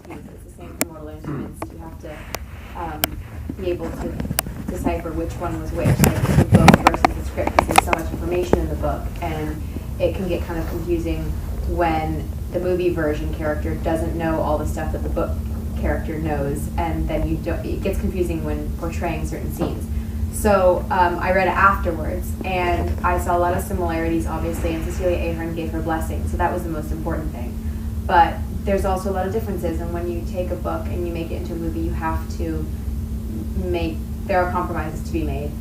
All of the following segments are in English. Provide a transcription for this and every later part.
cues. It's the same for mortal instruments. You have to be able to decipher which one was which, like the book versus the script, because there's so much information in the book, and it can get kind of confusing when the movie version character doesn't know all the stuff that the book character knows, and then it gets confusing when portraying certain scenes. So I read it afterwards, and I saw a lot of similarities, obviously, and Cecilia Ahern gave her blessing, so that was the most important thing. But there's also a lot of differences, and when you take a book and you make it into a movie, you have to there are compromises to be made,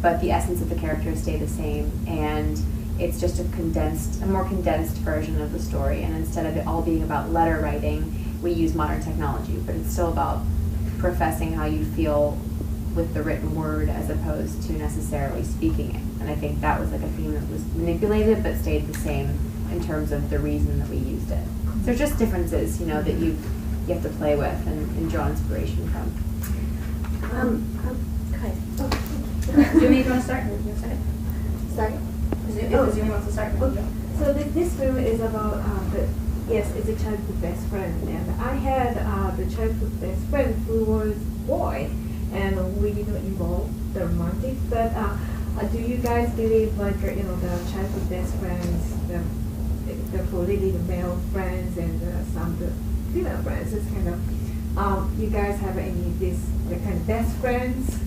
but the essence of the characters stay the same, and it's just a more condensed version of the story, and instead of it all being about letter writing, we use modern technology, but it's still about professing how you feel with the written word as opposed to necessarily speaking it. And I think that was like a theme that was manipulated but stayed the same in terms of the reason that we used it. So there's just differences, that you have to play with and draw inspiration from. Go ahead. Jimmy, you want to start? Sorry? If Jimmy wants to start. Okay. So this film is about it's a childhood best friend, and I had the childhood best friend who was boy, and we didn't involve the romantic. But do you guys believe the childhood best friends, the really the male friends and some the female friends is kind of you guys have any the kind of best friends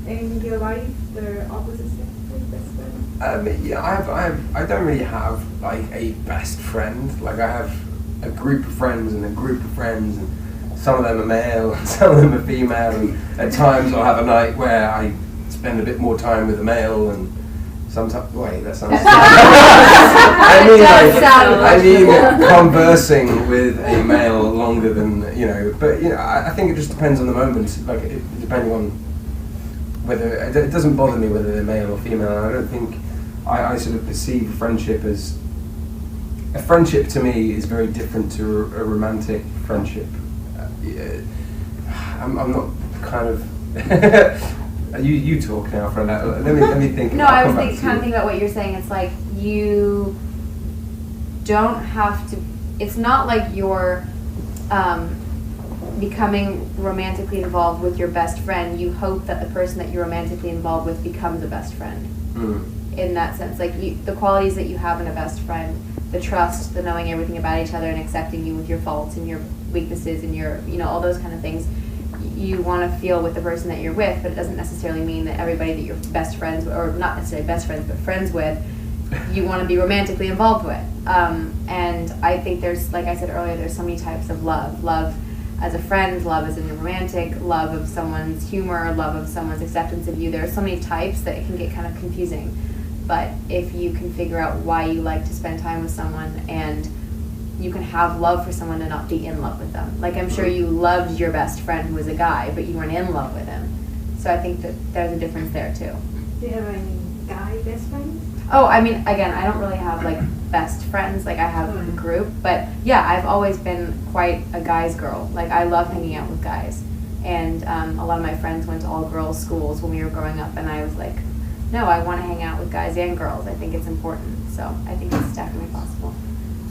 in your life, the opposite sex best friends? I don't really have like a best friend. Like I have a group of friends and a group of friends, and some of them are male and some of them are female, and at times I'll have a night where I spend a bit more time with a male, and sometimes that sounds I mean conversing with a male longer than but I think it just depends on the moment, like depending on whether it doesn't bother me whether they're male or female. I don't think I sort of perceive friendship as a friendship. To me is very different to a romantic friendship. I'm not kind of you talk now for a minute. Let me think. No, I was kind of thinking about what you're saying. It's like you don't have to. It's not like you're becoming romantically involved with your best friend. You hope that the person that you're romantically involved with becomes a best friend. In that sense, like the qualities that you have in a best friend, the trust, the knowing everything about each other and accepting you with your faults and your weaknesses and your all those kind of things. You want to feel with the person that you're with, but it doesn't necessarily mean that everybody that you're best friends with, or not necessarily best friends, but friends with, you want to be romantically involved with. And I think there's, like I said earlier, there's so many types of love. Love as a friend, love as in a romantic, love of someone's humor, love of someone's acceptance of you. There are so many types that it can get kind of confusing. But if you can figure out why you like to spend time with someone, and you can have love for someone and not be in love with them. Like I'm sure you loved your best friend who was a guy, but you weren't in love with him. So I think that there's a difference there too. Do you have any guy best friends? Oh, I mean, again, I don't really have like best friends. Like I have a group, but yeah, I've always been quite a guy's girl. Like I love hanging out with guys, and a lot of my friends went to all girls schools when we were growing up, and I was like, no, I want to hang out with guys and girls. I think it's important. So I think it's definitely possible.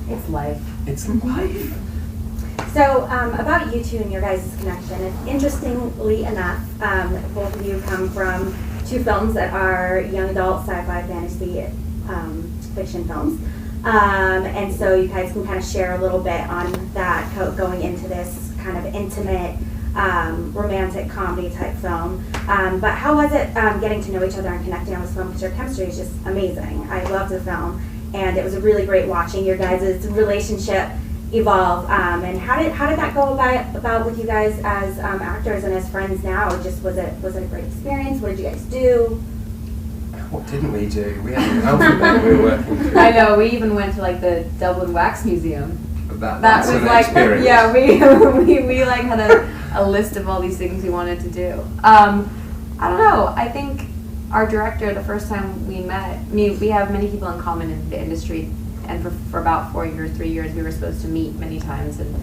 It's life. It's life. So about you two and your guys' connection, interestingly enough, both of you come from two films that are young adult sci-fi fantasy fiction films. And so you guys can kind of share a little bit on that going into this kind of intimate romantic comedy type film. But how was it getting to know each other and connecting on this film? Because your chemistry is just amazing. I loved the film. And it was a really great watching your guys' relationship evolve. And how did that go about with you guys as actors and as friends now? Just was it a great experience? What did you guys do? What didn't we do? We had an alphabet we were working through. I know. We even went to like the Dublin Wax Museum. That's was an like experience. Yeah. We like had a list of all these things we wanted to do. I don't know. I think our director, the first time we met, we have many people in common in the industry, and for about 3 years, we were supposed to meet many times and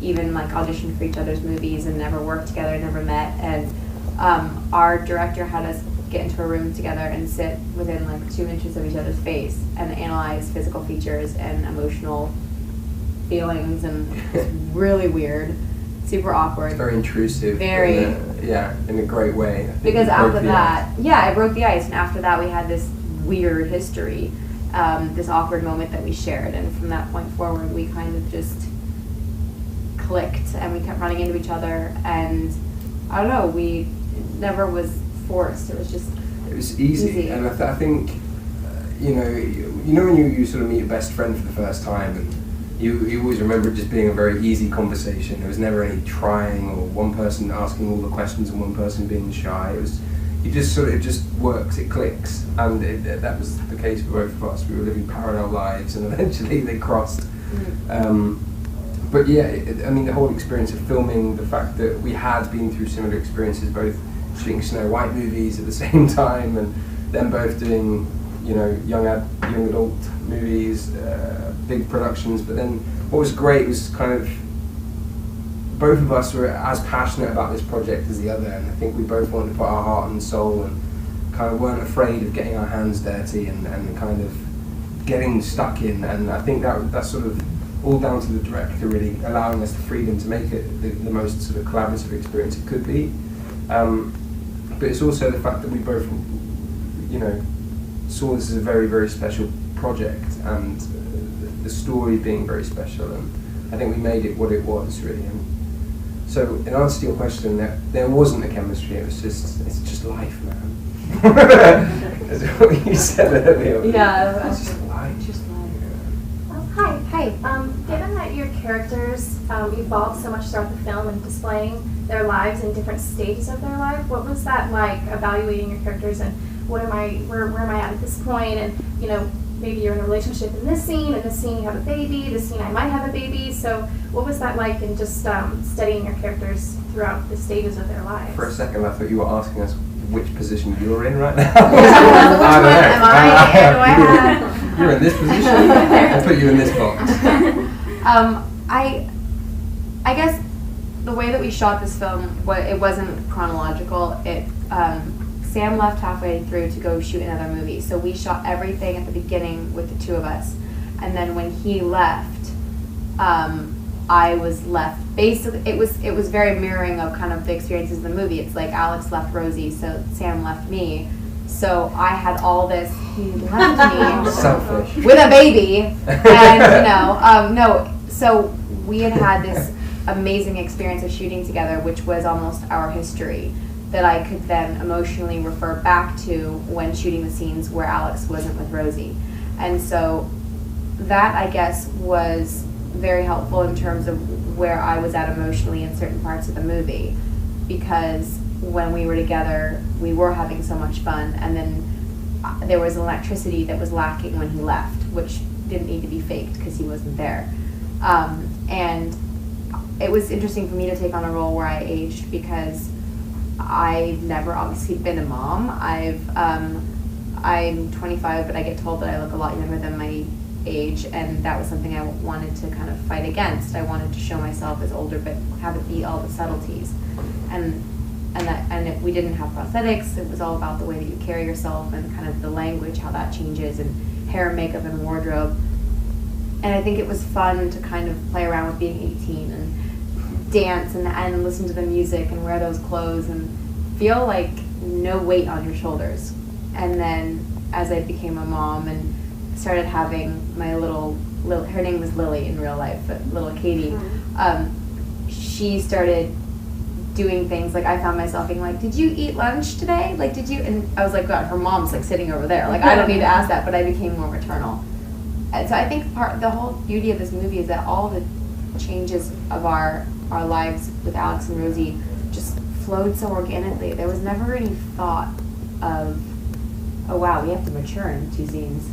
even like audition for each other's movies and never worked together, never met. And our director had us get into a room together and sit within like 2 inches of each other's face and analyze physical features and emotional feelings, and it's really weird, super awkward. It's very intrusive. Very. In a great way. I think Because it broke after the that, ice. yeah, it broke the ice, and after that we had this weird history, this awkward moment that we shared, and from that point forward we kind of just clicked, and we kept running into each other, and I don't know, we never was forced. It was just It was easy. And I think, you know when you sort of meet your best friend for the first time, and you always remember it just being a very easy conversation. There was never any trying, or one person asking all the questions and one person being shy. It was, it just works, it clicks, and that was the case for both of us. We were living parallel lives, and eventually they crossed. But yeah, I mean, the whole experience of filming, the fact that we had been through similar experiences, both shooting Snow White movies at the same time, and then both doing, young adult movies, big productions. But then what was great was kind of both of us were as passionate about this project as the other, and I think we both wanted to put our heart and soul, and kind of weren't afraid of getting our hands dirty and kind of getting stuck in. And I think that's sort of all down to the director really allowing us the freedom to make it the most sort of collaborative experience it could be. But it's also the fact that we both, saw this as a very, very special project, and the story being very special, and I think we made it what it was really. And so in answer to your question, there wasn't a chemistry, it's just life, man. That's what you said earlier. Yeah, it's just life. Hi. Given that your characters evolved so much throughout the film and displaying their lives in different stages of their life, what was that like, evaluating your characters, and where am I at this point? And maybe you're in a relationship in this scene you have a baby, this scene I might have a baby. So what was that like in just studying your characters throughout the stages of their lives? For a second, I thought you were asking us which position you're in right now. Which one am I? You're in this position. I'll put you in this box. I guess the way that we shot this film, it wasn't chronological. Sam left halfway through to go shoot another movie, so we shot everything at the beginning with the two of us, and then when he left, I was left. Basically, it was very mirroring of kind of the experiences in the movie. It's like Alex left Rosie, so Sam left me. So I had all this. He left me Selfish. with a baby, and no. So we had this amazing experience of shooting together, which was almost our history, that I could then emotionally refer back to when shooting the scenes where Alex wasn't with Rosie. And so that, I guess, was very helpful in terms of where I was at emotionally in certain parts of the movie, because when we were together, we were having so much fun, and then there was electricity that was lacking when he left, which didn't need to be faked because he wasn't there. And it was interesting for me to take on a role where I aged, because I've never obviously been a mom. I'm 25, but I get told that I look a lot younger than my age, and that was something I wanted to kind of fight against. I wanted to show myself as older, but have it be all the subtleties. And we didn't have prosthetics. It was all about the way that you carry yourself and kind of the language, how that changes, and hair, makeup, and wardrobe. And I think it was fun to kind of play around with being 18 and dance and listen to the music and wear those clothes and feel like no weight on your shoulders. And then as I became a mom and started having my little her name was Lily in real life, but little Katie, she started doing things like I found myself being like, did you eat lunch today? Like, did you? And I was like, God, her mom's like sitting over there. Like, I don't need to ask that, but I became more maternal. And so I think the whole beauty of this movie is that all the changes of our lives with Alex and Rosie just flowed so organically. There was never any thought of, oh wow, we have to mature in 2 scenes.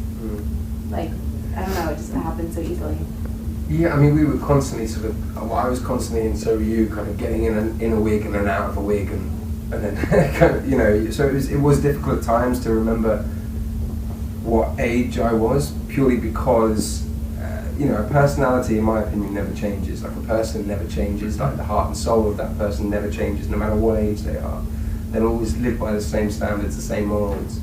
Like, I don't know, it just happened so easily. Yeah, I mean, we were constantly sort of, well, I was constantly, and so were you, kind of getting in a wig and then out of a wig, and then, kind of, so it was difficult at times to remember what age I was, purely because, a personality, in my opinion, never changes. Like, a person never changes, like the heart and soul of that person never changes, no matter what age they are. They'll always live by the same standards, the same morals.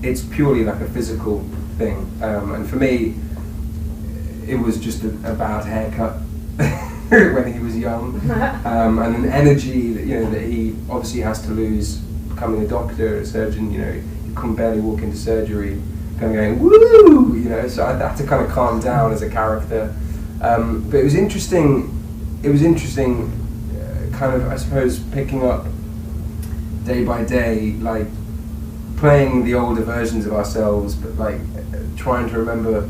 It's purely like a physical thing, and for me, it was just a bad haircut when he was young, and an energy that that he obviously has to lose becoming a doctor, a surgeon. He can barely walk into surgery, kind of going woo, So I had to kind of calm down as a character. But it was interesting. It was interesting, kind of, I suppose, picking up day by day, like playing the older versions of ourselves, but like trying to remember,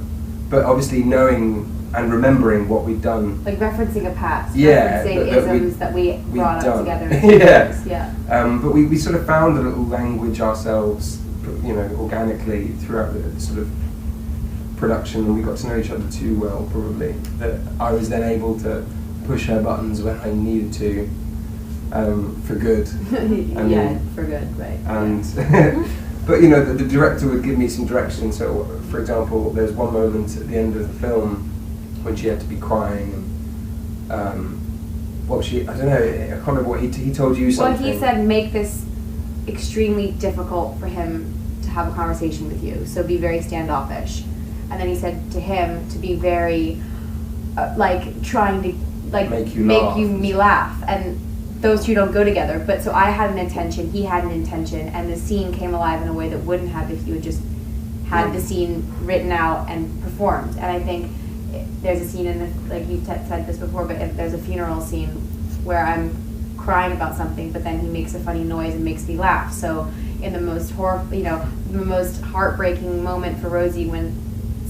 but obviously knowing and remembering what we'd done. Like referencing a past. Yeah, referencing isms that we brought up together. Yeah. But we sort of found a little language ourselves, organically throughout the sort of production, and we got to know each other too well, probably, that I was then able to push her buttons when I needed to, for good. For good, right. And but the director would give me some direction. So, for example, there's one moment at the end of the film when she had to be crying, and I don't know, I can't remember what he told you something. Well, he said make this extremely difficult for him to have a conversation with you, so be very standoffish. And then he said to him to be very trying to make me laugh, and those two don't go together. But so I had an intention, he had an intention, and the scene came alive in a way that wouldn't have if you had just had the scene written out and performed. And I think there's a scene in the, like you said this before, but if there's a funeral scene where I'm crying about something, but then he makes a funny noise and makes me laugh. So in the most the most heartbreaking moment for Rosie, when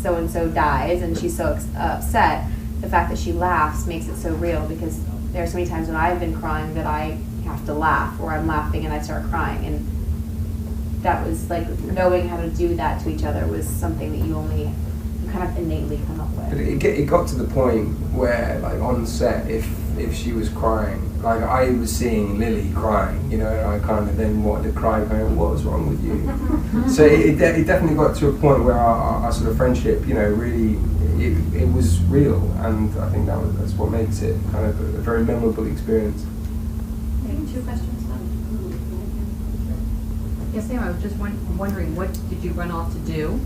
so and so dies and she's so upset, the fact that she laughs makes it so real, because there are so many times when I've been crying that I have to laugh, or I'm laughing and I start crying, and that was like knowing how to do that to each other was something that you kind of innately come up with. But it got to the point where, like, on set, if she was crying, like I was seeing Lily crying, and I kind of then wanted to cry, going, what was wrong with you? So it definitely got to a point where our sort of friendship, really, it was real, and I think that's what makes it kind of a very memorable experience. Two questions left. Yes, Sam, I was just wondering, what did you run off to do?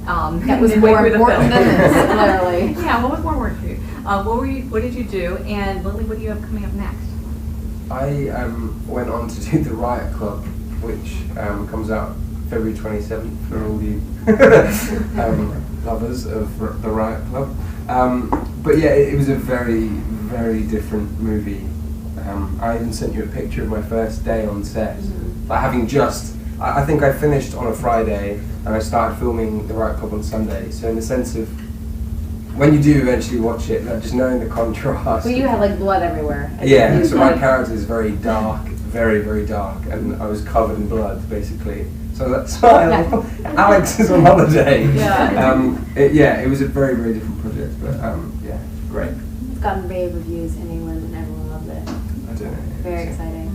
That was more important than this, clearly. Yeah, what was more important for you? What did you do? And Lily, what do you have coming up next? I went on to do The Riot Club, which comes out February 27th for all you lovers of The Riot Club. But yeah, it was a very, very different movie. I even sent you a picture of my first day on set. Like having I think I finished on a Friday and I started filming The Riot Club on Sunday. So in the sense of, when you do eventually watch it, like just knowing the contrast. Well, you had like blood everywhere. Yeah, so my character is very dark, very, very dark, and I was covered in blood, basically. So that smile, Alex is on holiday. It was a very, very different project, but yeah, great. It's gotten rave reviews in England and everyone loved it. I don't know. Very exciting.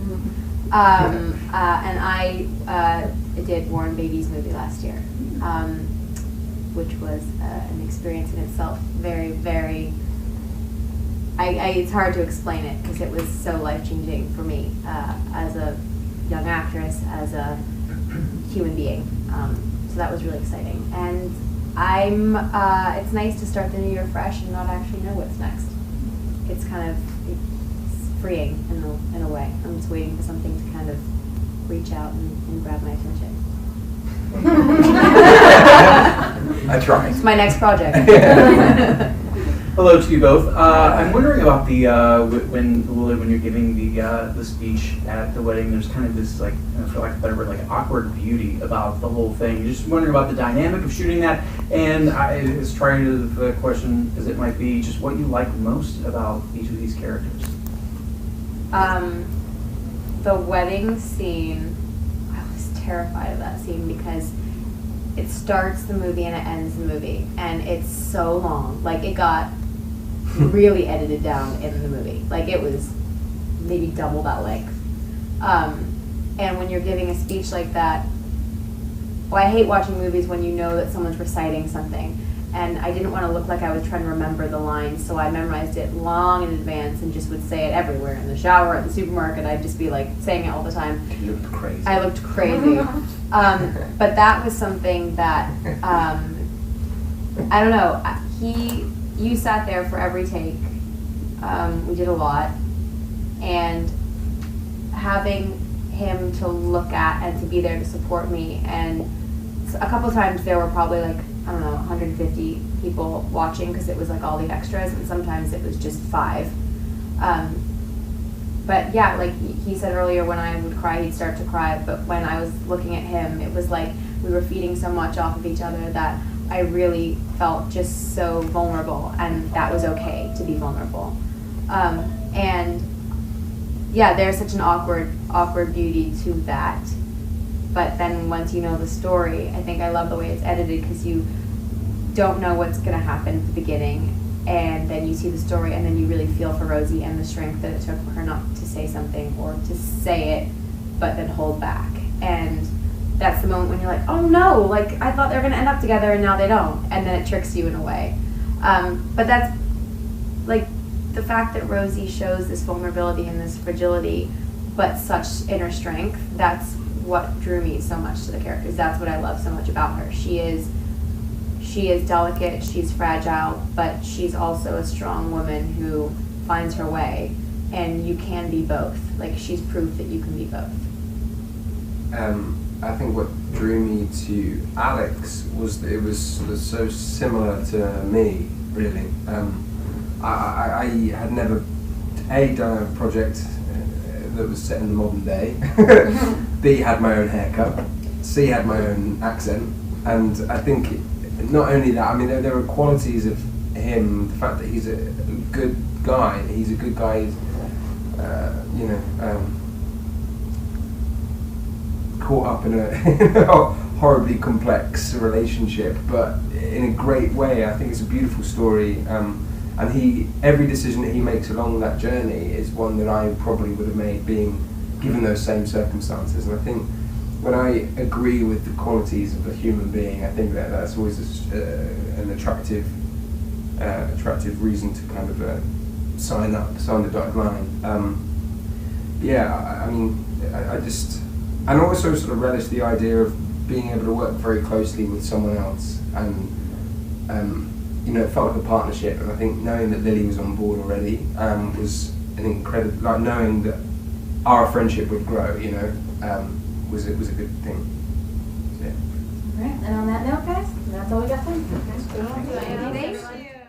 And I did Warren Beatty's movie last year, which was an experience in itself. Very, very. It's hard to explain it because it was so life-changing for me as a young actress, as a human being. So that was really exciting. And it's nice to start the new year fresh and not actually know what's next. It's kind of freeing in a way. I'm just waiting for something to kind of reach out and grab my attention. I tried. It's my next project. Hello to you both. I'm wondering about the when you're giving the speech at the wedding. There's kind of this, like, for lack of a better word, like awkward beauty about the whole thing. Just wondering about the dynamic of shooting that, and as trying to the question as it might be, just what you like most about each of these characters. The wedding scene, I was terrified of that scene because it starts the movie and it ends the movie, and it's so long. Like, it got really edited down in the movie. Like, it was maybe double that length. And when you're giving a speech like that, I hate watching movies when you know that someone's reciting something. And I didn't want to look like I was trying to remember the lines, so I memorized it long in advance and just would say it everywhere. In the shower, at the supermarket, I'd just be like saying it all the time. You looked crazy. I looked crazy. But that was something that, I don't know, he you sat there for every take. We did a lot, and having him to look at and to be there to support me, and a couple times there were probably like, I don't know, 150 people watching because it was like all the extras, and sometimes it was just 5. But yeah, like he said earlier, when I would cry, he'd start to cry, but when I was looking at him, it was like we were feeding so much off of each other that I really felt just so vulnerable, and that was okay to be vulnerable. And yeah, there's such an awkward beauty to that. But then once you know the story, I think I love the way it's edited, because you don't know what's going to happen at the beginning, and then you see the story, and then you really feel for Rosie and the strength that it took for her not to say something, or to say it but then hold back. And that's the moment when you're like, oh no, like I thought they were going to end up together and now they don't, and then it tricks you in a way. But that's like the fact that Rosie shows this vulnerability and this fragility but such inner strength. That's what drew me so much to the characters. That's what I love so much about her. She is delicate, she's fragile, but she's also a strong woman who finds her way, and you can be both. Like, she's proof that you can be both. I think what drew me to Alex was that it was sort of so similar to me, really. I had never done a project that was set in the modern day. B, had my own haircut. C, had my own accent. And I think not only that, I mean, there are qualities of him, the fact that he's a good guy. He's a good guy, caught up in a horribly complex relationship, but in a great way. I think it's a beautiful story. And every decision that he makes along that journey is one that I probably would have made being given those same circumstances. And I think when I agree with the qualities of a human being, I think that's always an attractive reason to kind of sign the dotted line. I also sort of relish the idea of being able to work very closely with someone else, and it felt like a partnership. And I think knowing that Lily was on board already was an incredible, like knowing that our friendship would grow, was a good thing. So, yeah. All right, and on that note, guys, that's all we got time for. Thank you.